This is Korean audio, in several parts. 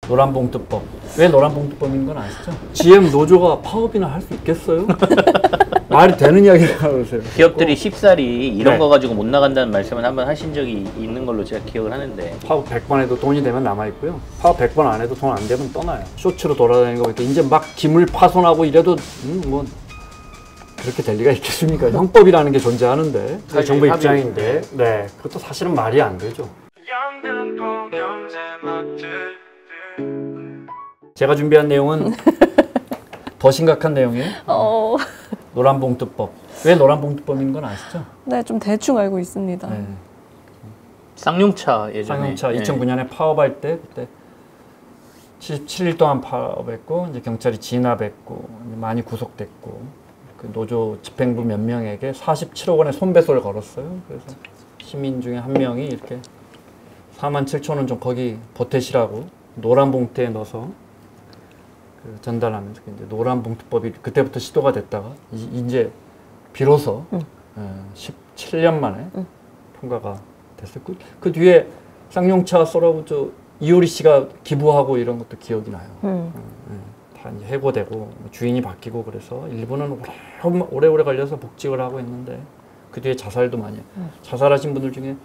노란봉투법. 왜 노란봉투법인 건 아시죠? GM 노조가 파업이나 할 수 있겠어요? 말이 되는 이야기라고 그러세요. 기업들이 쉽사리 이런 네. 거 가지고 못 나간다는 말씀을 한번 하신 적이 있는 걸로 제가 기억을 하는데. 파업 100번 해도 돈이 되면 남아있고요. 파업 100번 안 해도 돈 안 되면 떠나요. 쇼츠로 돌아다니는 거 보니까 이제 막 기물 파손하고 이래도 뭐 그렇게 될 리가 있겠습니까? 형법이라는 게 존재하는데 정부 입장인데 네, 그것도 사실은 말이 안 되죠. 제가 준비한 내용은 더 심각한 내용이에요. 노란봉투법. 왜 노란봉투법인 건 아시죠? 네, 좀 대충 알고 있습니다. 네. 쌍용차 예전에. 쌍용차 2009년에 파업할 때 그때 77일 동안 파업했고 이제 경찰이 진압했고 많이 구속됐고 그 노조 집행부 몇 명에게 47억 원의 손배소를 걸었어요. 그래서 시민 중에 한 명이 이렇게 47,000원 좀 거기 보태시라고 노란 봉투에 넣어서 그 전달하면서 이제 노란봉투법이 그때부터 시도가 됐다가 이제 비로소 17년 만에 통과가 됐어요. 그 뒤에 쌍용차 쏘라고 이효리 씨가 기부하고 이런 것도 기억이 나요. 다 이제 해고되고 주인이 바뀌고 그래서 일부는 오래오래 걸려서 복직을 하고 있는데 그 뒤에 자살도 많이 해요. 자살하신 분들 중에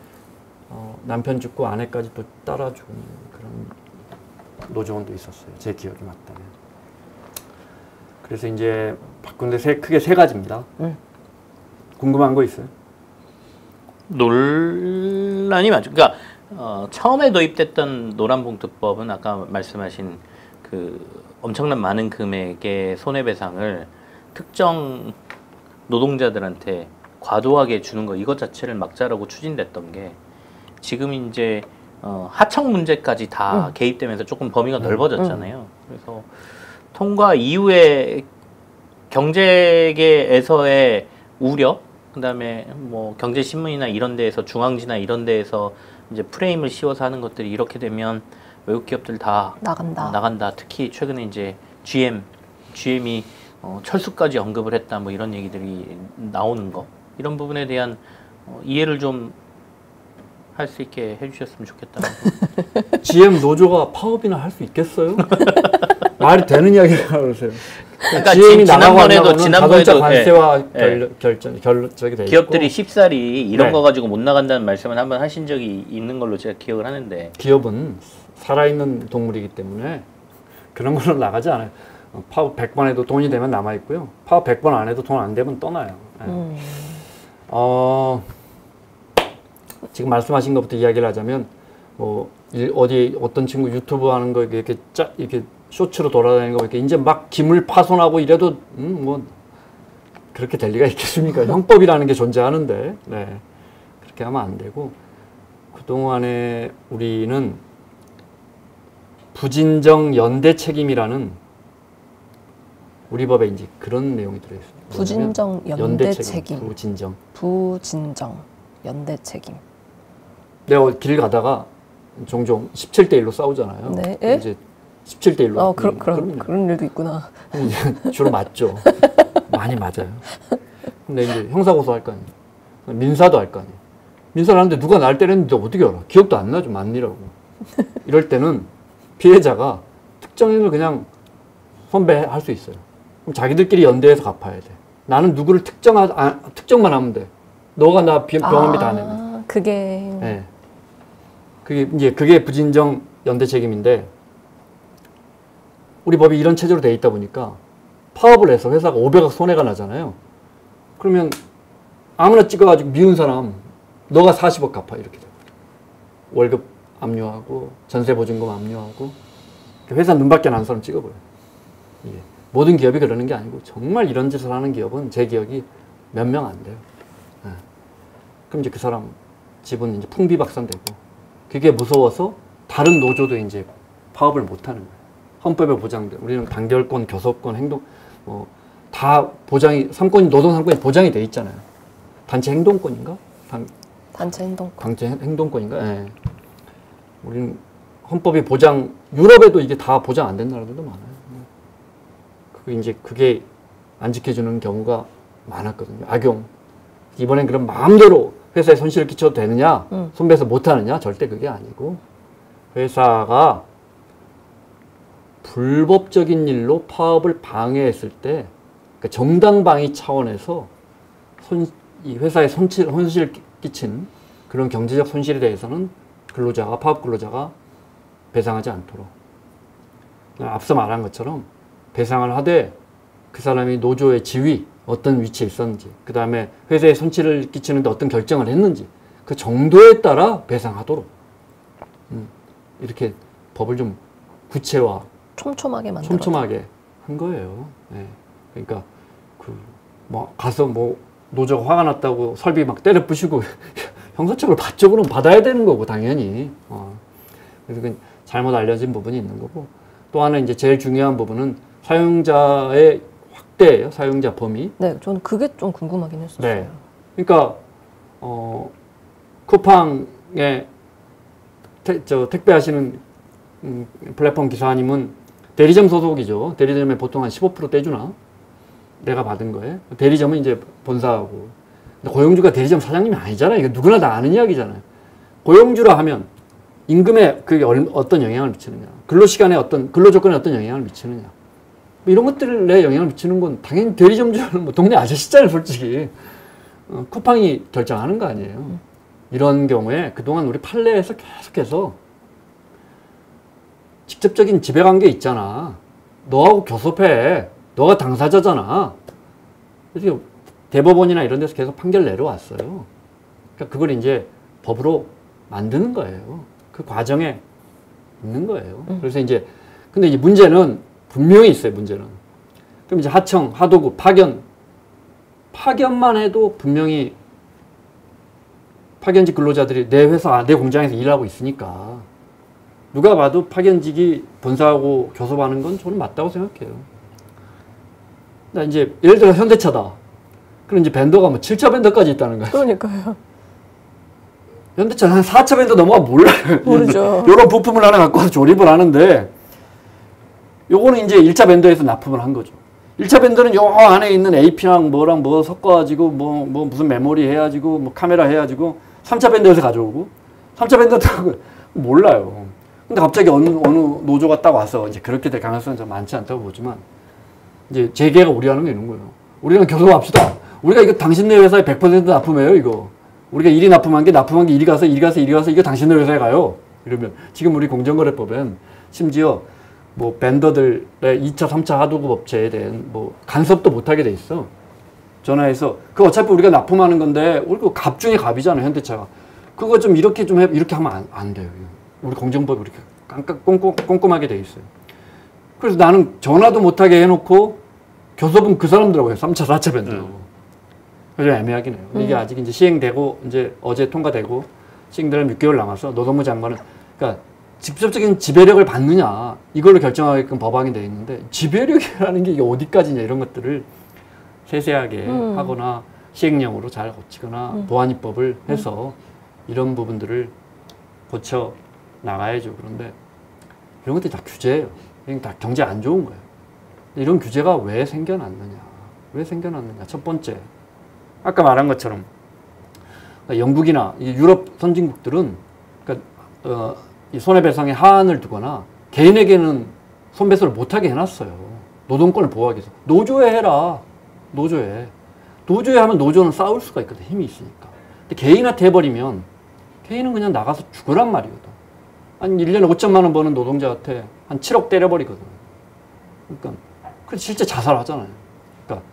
남편 죽고 아내까지 또 따라 죽은 그런 노조원도 있었어요. 제 기억이 맞다면. 그래서 이제 바꾼데 크게 세 가지입니다. 궁금한 거 있어요? 논란이 많죠. 그러니까 처음에 도입됐던 노란봉투법은 아까 말씀하신 그 엄청난 많은 금액의 손해배상을 특정 노동자들한테 과도하게 주는 거 이것 자체를 막자라고 추진됐던 게 지금 이제 하청 문제까지 다 개입되면서 조금 범위가 넓어졌잖아요. 그래서 통과 이후에 경제계에서의 우려, 그다음에 뭐 경제신문이나 이런 데에서 중앙지나 이런 데에서 이제 프레임을 씌워서 하는 것들이 이렇게 되면 외국 기업들 다 나간다. 특히 최근에 이제 GM이 철수까지 언급을 했다. 뭐 이런 얘기들이 나오는 거 이런 부분에 대한 이해를 좀 할 수 있게 해주셨으면 좋겠다. GM 노조가 파업이나 할 수 있겠어요? 말이 되는 이야기라고 그러세요. 그러니까 GM이 지난번에도 자동차 관세와 저기 돼 기업들이 쉽사리 이런 네. 거 가지고 못 나간다는 말씀을 한번 하신 적이 있는 걸로 제가 기억을 하는데. 기업은 살아있는 동물이기 때문에 그런 걸로 나가지 않아요. 파업 100번 해도 돈이 되면 남아있고요. 파업 100번 안 해도 돈 안 되면 떠나요. 지금 말씀하신 것부터 이야기를 하자면 뭐 어떤 친구 유튜브 하는 거 이렇게 쇼츠로 돌아다니는 거 보니까 이제 막 기물 파손하고 이래도 뭐 그렇게 될 리가 있겠습니까? 형법이라는 게 존재하는데 네. 그렇게 하면 안 되고 그동안에 우리는 부진정 연대 책임이라는 우리 법에 이제 그런 내용이 들어있어요. 부진정 연대 책임. 부진정 연대 책임. 내가 길 가다가 종종 17대 1로 싸우잖아요. 네. 이제 17대 1로. 그런 일도 있구나. 주로 맞죠. 많이 맞아요. 근데 이제 형사고소 할 거 아니에요. 민사도 할 거 아니에요. 민사를 하는데 누가 날 때렸는데 어떻게 알아? 기억도 안 나죠. 맞니라고. 이럴 때는 피해자가 특정인을 그냥 선배할 수 있어요. 그럼 자기들끼리 연대해서 갚아야 돼. 나는 누구를 특정만 하면 돼. 너가 나 병원비 다 내면. 그게. 네. 그게 부진정 연대 책임인데 우리 법이 이런 체제로 돼 있다 보니까 파업을 해서 회사가 500억 손해가 나잖아요. 그러면 아무나 찍어가지고 미운 사람 너가 40억 갚아 이렇게 돼요. 월급 압류하고 전세보증금 압류하고 회사 눈밖에 안 사람 찍어버려요. 예. 모든 기업이 그러는 게 아니고 정말 이런 짓을 하는 기업은 제 기억이 몇 명 안 돼요. 예. 그럼 이제 그 사람 집은 이제 풍비박산되고 그게 무서워서 다른 노조도 이제 파업을 못 하는 거예요. 헌법에 보장돼. 우리는 단결권, 교섭권, 행동 다 보장이 노동 3권이 보장이 돼 있잖아요. 단체 행동권인가? 단체 행동권. 단체 행동권인가? 예. 우리는 헌법이 유럽에도 이게 다 보장 안 된 나라들도 많아요. 그게 안 지켜주는 경우가 많았거든요. 악용. 이번엔 그럼 마음대로 회사에 손실을 끼쳐도 되느냐? 손배서 못 하느냐? 절대 그게 아니고 회사가 불법적인 일로 파업을 방해했을 때 그러니까 정당방위 차원에서 이 회사에 손실 끼친 그런 경제적 손실에 대해서는 파업 근로자가 배상하지 않도록 앞서 말한 것처럼 배상을 하되 그 사람이 노조의 지위 어떤 위치에 있었는지 그 다음에 회사에 손실을 끼치는데 어떤 결정을 했는지 그 정도에 따라 배상하도록 이렇게 법을 좀 구체화 촘촘하게 한 거예요. 네. 그러니까 가서 노조가 화가 났다고 설비 막 때려 부시고 형사처벌 받죠. 그럼 받아야 되는 거고 당연히. 그래서 그 잘못 알려진 부분이 있는 거고 또 하나 이제 제일 중요한 부분은 사용자의 확대예요. 사용자 범위. 네, 저는 그게 좀 궁금하긴 했었어요. 네. 그러니까 쿠팡에 택배하시는 플랫폼 기사님은 대리점 소속이죠. 대리점에 보통 한 15% 떼주나? 내가 받은 거에. 대리점은 이제 본사하고. 근데 고용주가 대리점 사장님이 아니잖아요. 이거 누구나 다 아는 이야기잖아요. 고용주라 하면 임금에 그게 어떤 영향을 미치느냐. 근로시간에 근로조건에 어떤 영향을 미치느냐. 뭐 이런 것들에 영향을 미치는 건 당연히 대리점주는 동네 아저씨잖아요, 솔직히. 쿠팡이 결정하는 거 아니에요. 이런 경우에 그동안 우리 판례에서 계속해서 직접적인 지배관계 있잖아. 너하고 교섭해. 너가 당사자잖아. 이렇게 대법원이나 이런 데서 계속 판결 내려왔어요. 그러니까 그걸 이제 법으로 만드는 거예요. 그 과정에 있는 거예요. 그래서 근데 이제 문제는 분명히 있어요, 문제는. 그럼 이제 하청, 하도급, 파견만 해도 분명히 파견직 근로자들이 내 회사, 내 공장에서 일하고 있으니까 누가 봐도 파견직이 본사하고 교섭하는 건 저는 맞다고 생각해요. 근데 이제 예를 들어 현대차다. 그럼 이제 벤더가 7차 벤더까지 있다는 거예요. 그러니까요. 현대차는 한 4차 벤더 넘어가 몰라요. 모르죠. 이런 부품을 하나 갖고 와서 조립을 하는데 요거는 이제 1차 벤더에서 납품을 한 거죠. 1차 벤더는 요 안에 있는 AP랑 뭐랑 섞어가지고 무슨 메모리 해가지고 카메라 해가지고 3차 벤더에서 가져오고 3차 벤더도 몰라요. 근데 갑자기 어느 노조가 딱 와서 이제 그렇게 될 가능성은 좀 많지 않다고 보지만 이제 재계가 우려하는 게 있는 거예요. 우리랑 교섭합시다. 우리가 이거 당신네 회사에 100% 납품해요, 이거. 우리가 이리 납품한 게 이리 가서 이거 당신네 회사에 가요. 이러면 지금 우리 공정거래법엔 심지어 벤더들의 2차, 3차 하도급 업체에 대한 간섭도 못하게 돼 있어. 전화해서 그 어차피 우리가 납품하는 건데 우리 그 갑 중에 갑이잖아요, 현대차가. 그거 좀 이렇게 하면 안 돼요. 우리 공정법이 이렇게 꼼꼼하게 돼 있어요. 그래서 나는 전화도 못하게 해놓고 교섭은 그 사람들하고 해요. 3차, 4차 벤더라고. 그래서 애매하긴 해요. 이게 아직 이제 시행되고 이제 어제 통과되고 시행되려면 6개월 남아서 노동부 장관은 그러니까 직접적인 지배력을 받느냐 이걸로 결정하게끔 법안이 돼 있는데 지배력이라는 게 이게 어디까지냐 이런 것들을 세세하게 하거나 시행령으로 잘 고치거나 보완입법을 해서 이런 부분들을 고쳐 나가야죠. 그런데 이런 것들이 다 규제예요. 다 경제 안 좋은 거예요. 이런 규제가 왜 생겨났느냐. 첫 번째, 아까 말한 것처럼 영국이나 유럽 선진국들은 그러니까 이 손해배상의 하한을 두거나 개인에게는 손배소를 못하게 해놨어요. 노동권을 보호하기 위해서. 노조에 해라. 노조에 하면 노조는 싸울 수가 있거든. 힘이 있으니까. 근데 개인한테 해버리면 개인은 그냥 나가서 죽으란 말이거든. 한 1년에 5천만 원 버는 노동자한테 한 7억 때려버리거든. 그러니까 실제 자살하잖아요. 그러니까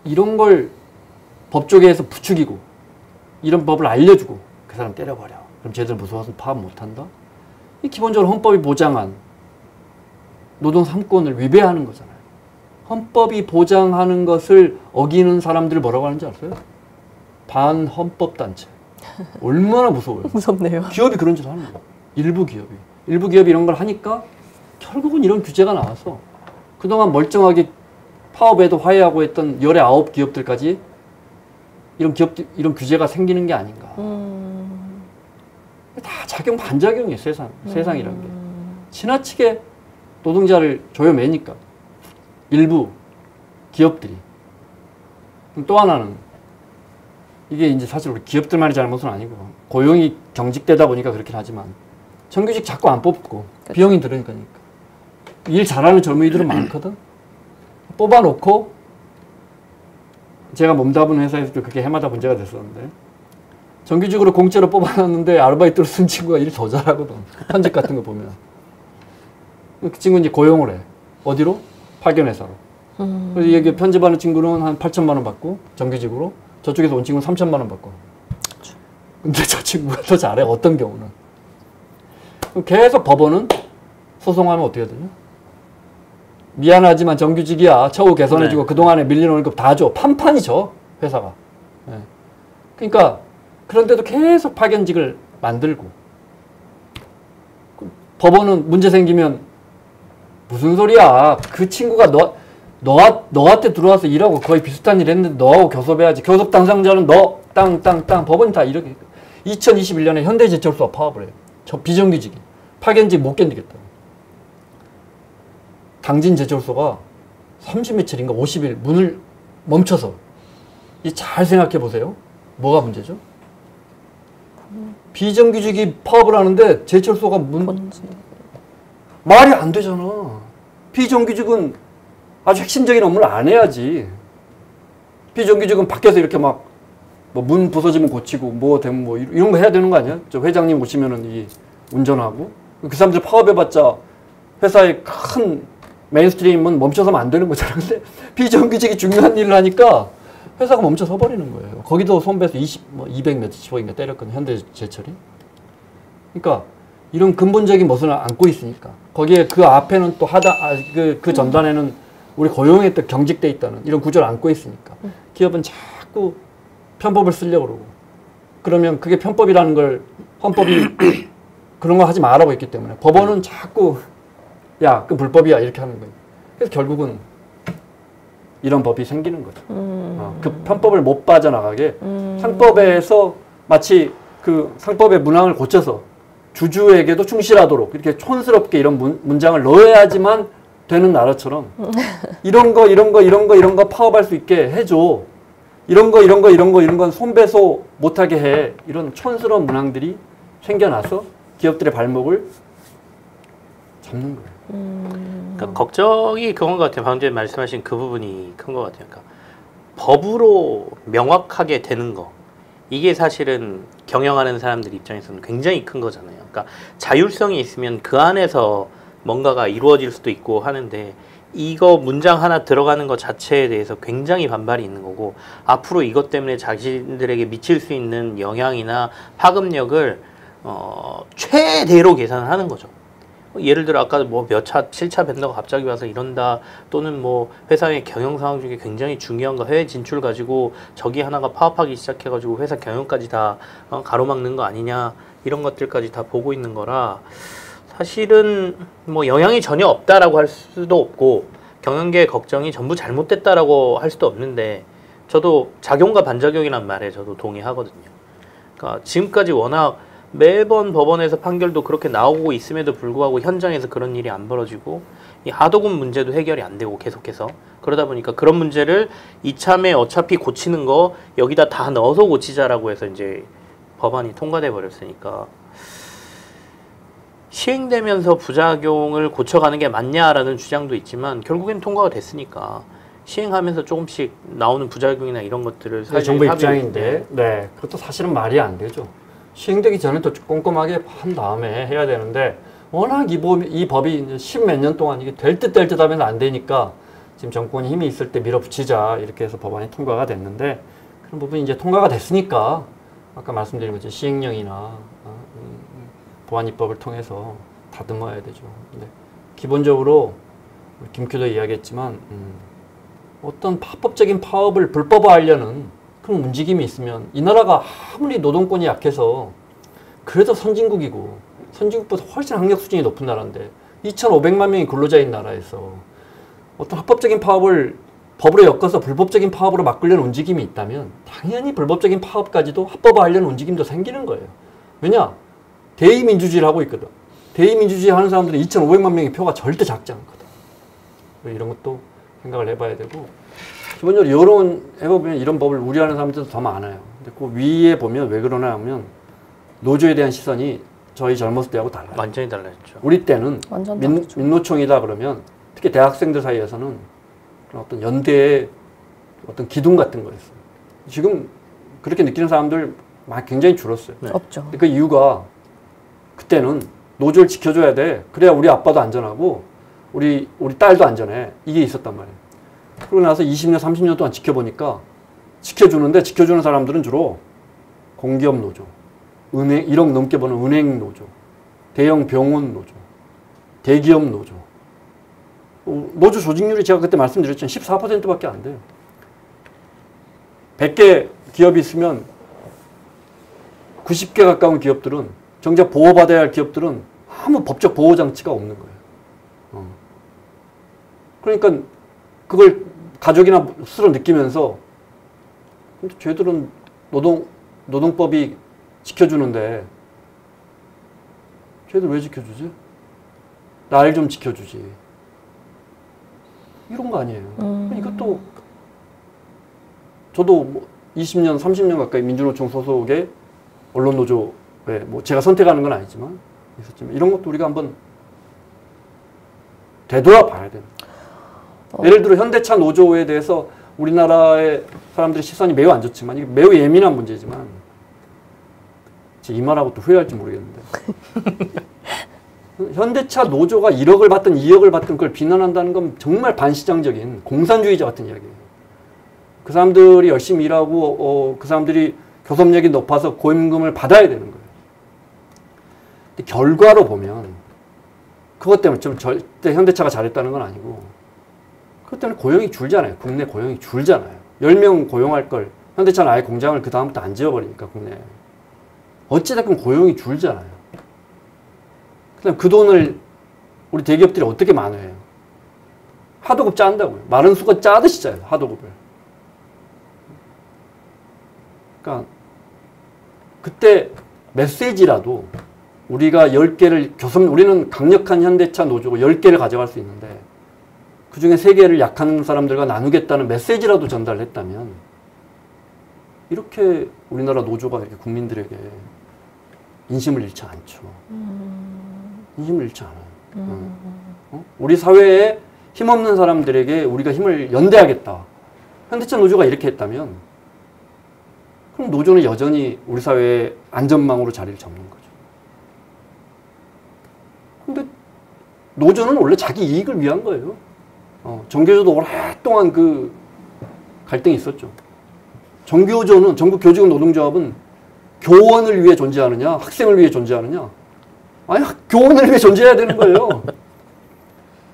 이런 걸 법조계에서 부추기고 이런 법을 알려주고 그 사람 때려버려. 그럼 쟤들 무서워서 파업 못한다? 이 기본적으로 헌법이 보장한 노동 3권을 위배하는 거잖아요. 헌법이 보장하는 것을 어기는 사람들을 뭐라고 하는지 아세요? 반헌법단체. 얼마나 무서워요. 무섭네요. 기업이 그런 짓을 하는 거예요. 일부 기업이 이런 걸 하니까 결국은 이런 규제가 나와서 그동안 멀쩡하게 파업에도 화해하고 했던 19기업들까지 이런 규제가 생기는 게 아닌가. 다 작용 반작용이에요. 세상이라는 게. 지나치게 노동자를 조여매니까 일부 기업들이. 또 하나는 이게 이제 사실 우리 기업들만의 잘못은 아니고 고용이 경직되다 보니까 그렇긴 하지만 정규직 자꾸 안 뽑고 비용이 들으니까. 일 잘하는 젊은이들은 많거든. 뽑아놓고 제가 몸담은 회사에서도 그게 해마다 문제가 됐었는데 정규직으로 공짜로 뽑아놨는데 아르바이트로 쓴 친구가 일 더 잘하거든. 편집 같은 거 보면. 그 친구 이제 고용을 해. 어디로? 파견회사로. 그래서 여기 편집하는 친구는 한 8천만 원 받고 정규직으로 저쪽에서 온 친구는 3천만 원 받고. 근데 저 친구가 더 잘해. 어떤 경우는. 계속 법원은 소송하면 어떻게 되냐? 미안하지만 정규직이야. 처우 개선해주고 그동안에 밀린 월급 다 줘. 판판이 져. 회사가. 네. 그러니까 그런데도 계속 파견직을 만들고 법원은 문제 생기면 무슨 소리야. 그 친구가 너한테 들어와서 일하고 거의 비슷한 일 했는데 너하고 교섭해야지. 교섭 당사자는 너 땅 법원이 다 이렇게 2021년에 현대제철소와 파업을 해요. 저 비정규직이 파견직 못 견디겠다고. 당진제철소가 30며칠인가 50일 문을 멈춰서 잘 생각해 보세요. 뭐가 문제죠? 비정규직이 파업을 하는데 제철소가 말이 안 되잖아. 비정규직은 아주 핵심적인 업무를 안 해야지. 비정규직은 밖에서 이렇게 막 뭐 문 부서지면 고치고 뭐 되면 뭐 이런 거 해야 되는 거 아니야? 저 회장님 오시면은 이 운전하고 그 사람들 파업해봤자 회사의 큰 메인스트림은 멈춰서면 안 되는 거잖아. 근데 비정규직이 중요한 일을 하니까 회사가 멈춰 서 버리는 거예요. 거기도 손배서 200 몇십억인가 때렸거든, 현대제철이. 그러니까 이런 근본적인 것을 안고 있으니까. 거기에 그 앞에는 또 그 전단에는 우리 고용에 또 경직돼 있다는 이런 구조를 안고 있으니까. 기업은 자꾸 편법을 쓰려고 그러고. 그러면 그게 편법이라는 걸 헌법이 그런 거 하지 말라고 했기 때문에 법원은 자꾸 야, 그 불법이야 이렇게 하는 거예요. 그래서 결국은 이런 법이 생기는 거죠. 그 편법을 못 빠져나가게 상법에서 마치 그 상법의 문항을 고쳐서 주주에게도 충실하도록 이렇게 촌스럽게 이런 문장을 넣어야지만 되는 나라처럼 이런 거 파업할 수 있게 해줘. 이런 건 손배소 못하게 해. 이런 촌스러운 문항들이 생겨나서 기업들의 발목을 잡는 거예요. 그러니까 걱정이 그건 것 같아요. 방금 전에 말씀하신 그 부분이 큰 것 같아요. 그러니까 법으로 명확하게 되는 거. 이게 사실은 경영하는 사람들 입장에서는 굉장히 큰 거잖아요. 그러니까 자율성이 있으면 그 안에서 뭔가가 이루어질 수도 있고 하는데 이거 문장 하나 들어가는 것 자체에 대해서 굉장히 반발이 있는 거고 앞으로 이것 때문에 자신들에게 미칠 수 있는 영향이나 파급력을 최대로 계산을 하는 거죠. 예를 들어 아까 뭐 몇 차, 7차 벤더가 갑자기 와서 이런다 또는 뭐 회사의 경영 상황 중에 굉장히 중요한 거 해외 진출 가지고 저기 하나가 파업하기 시작해가지고 회사 경영까지 다 가로막는 거 아니냐 이런 것들까지 다 보고 있는 거라 사실은 뭐 영향이 전혀 없다라고 할 수도 없고 경영계의 걱정이 전부 잘못됐다라고 할 수도 없는데 저도 작용과 반작용이란 말에 저도 동의하거든요. 그러니까 지금까지 워낙 매번 법원에서 판결도 그렇게 나오고 있음에도 불구하고 현장에서 그런 일이 안 벌어지고 이 하도급 문제도 해결이 안 되고 계속해서 그러다 보니까 그런 문제를 이참에 어차피 고치는 거 여기다 다 넣어서 고치자라고 해서 이제 법안이 통과돼 버렸으니까 시행되면서 부작용을 고쳐가는 게 맞냐라는 주장도 있지만 결국엔 통과가 됐으니까 시행하면서 조금씩 나오는 부작용이나 이런 것들을 정부 입장인데 네, 그것도 사실은 말이 안 되죠. 시행되기 전에 또 꼼꼼하게 한 다음에 해야 되는데 워낙 이 법이 이제 10몇 년 동안 이게 될 듯 하면 안 되니까 지금 정권이 힘이 있을 때 밀어붙이자 이렇게 해서 법안이 통과가 됐는데 그런 부분이 이제 통과가 됐으니까 아까 말씀드린 것처럼 시행령이나 보안 입법을 통해서 다듬어야 되죠. 근데 기본적으로 김큐도 이야기했지만 어떤 합법적인 파업을 불법화하려는 그런 움직임이 있으면 이 나라가 아무리 노동권이 약해서 그래도 선진국이고 선진국보다 훨씬 학력 수준이 높은 나라인데 2,500만 명이 근로자인 나라에서 어떤 합법적인 파업을 법으로 엮어서 불법적인 파업으로 바꾸려는 움직임이 있다면 당연히 불법적인 파업까지도 합법화하려는 움직임도 생기는 거예요. 왜냐? 대의민주주의를 하고 있거든. 대의민주주의 하는 사람들은 2,500만 명의 표가 절대 작지 않거든. 이런 것도 생각을 해봐야 되고 기본적으로 여론 해보면 이런 법을 우려하는 사람들도 더 많아요. 근데 그 위에 보면 왜 그러나 하면 노조에 대한 시선이 저희 젊었을 때하고 달라요. 완전히 달라졌죠. 우리 때는 완전 민노총이다 그러면 특히 대학생들 사이에서는 그런 어떤 연대의 어떤 기둥 같은 거였어요. 지금 그렇게 느끼는 사람들 굉장히 줄었어요. 네. 없죠. 그 이유가 그때는 노조를 지켜줘야 돼. 그래야 우리 아빠도 안전하고 우리 딸도 안전해. 이게 있었단 말이에요. 그러고 나서 20년, 30년 동안 지켜보니까 지켜주는데 지켜주는 사람들은 주로 공기업 노조, 은행 1억 넘게 버는 은행 노조, 대형 병원 노조, 대기업 노조. 노조 조직률이 제가 그때 말씀드렸잖아요. 14%밖에 안 돼요. 100개 기업이 있으면 90개 가까운 기업들은 정작 보호받아야 할 기업들은 아무 법적 보호장치가 없는 거예요. 그러니까 그걸 가족이나 스스로 느끼면서 근데 쟤들은 노동법이 지켜주는데 쟤들 왜 지켜주지? 날 좀 지켜주지. 이런 거 아니에요. 이것도 저도 뭐 20년, 30년 가까이 민주노총 소속의 언론노조에 뭐 제가 선택하는 건 아니지만 있었지만 이런 것도 우리가 한번 되돌아봐야 돼요. 예를 들어 현대차 노조에 대해서 우리나라의 사람들의 시선이 매우 안 좋지만 이게 매우 예민한 문제지만 이 말하고 또 후회할지 모르겠는데 현대차 노조가 1억을 받든 2억을 받든 그걸 비난한다는 건 정말 반시장적인 공산주의자 같은 이야기예요. 그 사람들이 열심히 일하고 그 사람들이 교섭력이 높아서 고임금을 받아야 되는 거예요. 근데 결과로 보면 그것 때문에 좀 절대 현대차가 잘했다는 건 아니고 그것 때문에 고용이 줄잖아요. 국내 고용이 줄잖아요. 10명 고용할 걸 현대차는 아예 공장을 그 다음부터 안 지어버리니까 국내에. 어찌됐건 고용이 줄잖아요. 그다음 그 돈을 우리 대기업들이 어떻게 만회해요? 하도급 짠다고요. 마른 수건 짜듯이 짜요. 하도급을. 그러니까 그때 메시지라도 우리가 10개를 우리는 강력한 현대차 노조고 10개를 가져갈 수 있는데 그중에 3개를 약한 사람들과 나누겠다는 메시지라도 전달을 했다면 이렇게 우리나라 노조가 이렇게 국민들에게 인심을 잃지 않죠. 인심을 잃지 않아요. 우리 사회에 힘없는 사람들에게 우리가 힘을 연대하겠다. 현대차 노조가 이렇게 했다면 그럼 노조는 여전히 우리 사회의 안전망으로 자리를 잡는 거죠. 근데 노조는 원래 자기 이익을 위한 거예요. 정교조도 오랫동안 그 갈등이 있었죠. 정교조는 전국 교직원 노동조합은 교원을 위해 존재하느냐 학생을 위해 존재하느냐 아니 교원을 위해 존재해야 되는 거예요.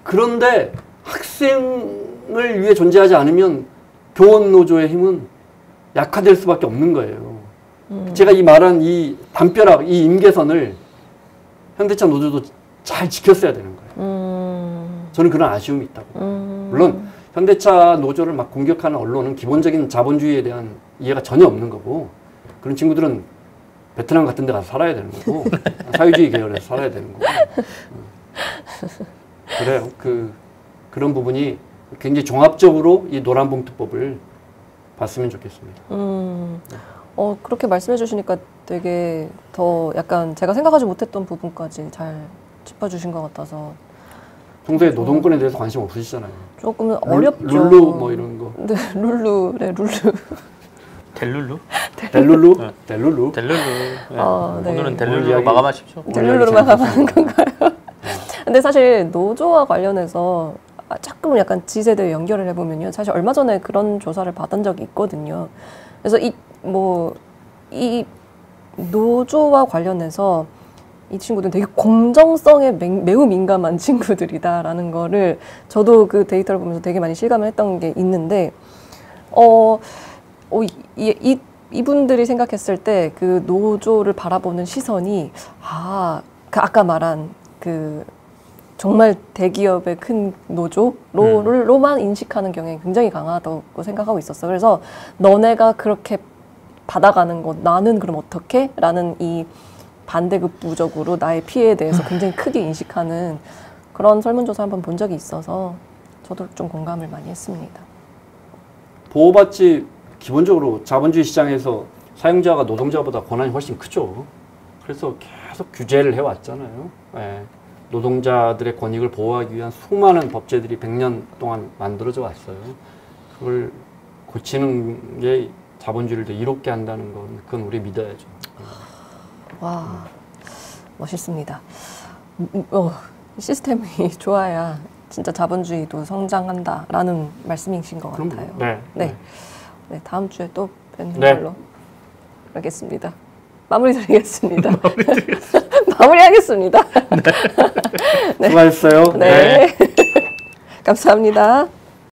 그런데 학생을 위해 존재하지 않으면 교원 노조의 힘은 약화될 수밖에 없는 거예요. 제가 이 말한 이 담벼락, 이 임계선을 현대차 노조도 잘 지켰어야 되는 거예요. 저는 그런 아쉬움이 있다고. 물론 현대차 노조를 막 공격하는 언론은 기본적인 자본주의에 대한 이해가 전혀 없는 거고 그런 친구들은 베트남 같은 데 가서 살아야 되는 거고 사회주의 계열에서 살아야 되는 거고 그래요. 그런 부분이 굉장히 종합적으로 이 노란봉투법을 봤으면 좋겠습니다. 그렇게 말씀해 주시니까 되게 더 약간 제가 생각하지 못했던 부분까지 잘 짚어주신 것 같아서 평소에 노동권에 대해서 관심 없으시잖아요. 조금은 어렵죠. 룰루 뭐 이런 거. 네, 룰루. 델룰루? 델룰루? 델룰루? 델룰루. 네. 네. 오늘은 델룰루로 마감하십시오. 델룰루로 마감하는 건가요? 근데 사실 노조와 관련해서 조금 약간 지세대 연결을 해보면요. 사실 얼마 전에 그런 조사를 받은 적이 있거든요. 그래서 이 노조와 관련해서 이 친구들은 되게 공정성에 매우 민감한 친구들이다라는 거를 저도 그 데이터를 보면서 되게 많이 실감을 했던 게 있는데, 이분들이 생각했을 때 그 노조를 바라보는 시선이, 아까 말한 정말 대기업의 큰 노조로만 인식하는 경향이 굉장히 강하다고 생각하고 있었어요. 그래서 너네가 그렇게 받아가는 것, 나는 그럼 어떻게? 라는 이 반대급부적으로 나의 피해에 대해서 굉장히 크게 인식하는 그런 설문조사 한번 본 적이 있어서 저도 좀 공감을 많이 했습니다. 보호받지 기본적으로 자본주의 시장에서 사용자가 노동자보다 권한이 훨씬 크죠. 그래서 계속 규제를 해왔잖아요. 예. 노동자들의 권익을 보호하기 위한 수많은 법제들이 100년 동안 만들어져 왔어요. 그걸 고치는 게 자본주의를 더 이롭게 한다는 건 그건 우리 믿어야죠. 와, 멋있습니다. 시스템이 좋아야 진짜 자본주의도 성장한다라는 말씀이신 것 같아요. 네. 네. 네, 다음 주에 또 뵙는 네. 걸로 하겠습니다. 마무리 드리겠습니다. 마무리하겠습니다. 네. 수고하셨어요. 네. 감사합니다.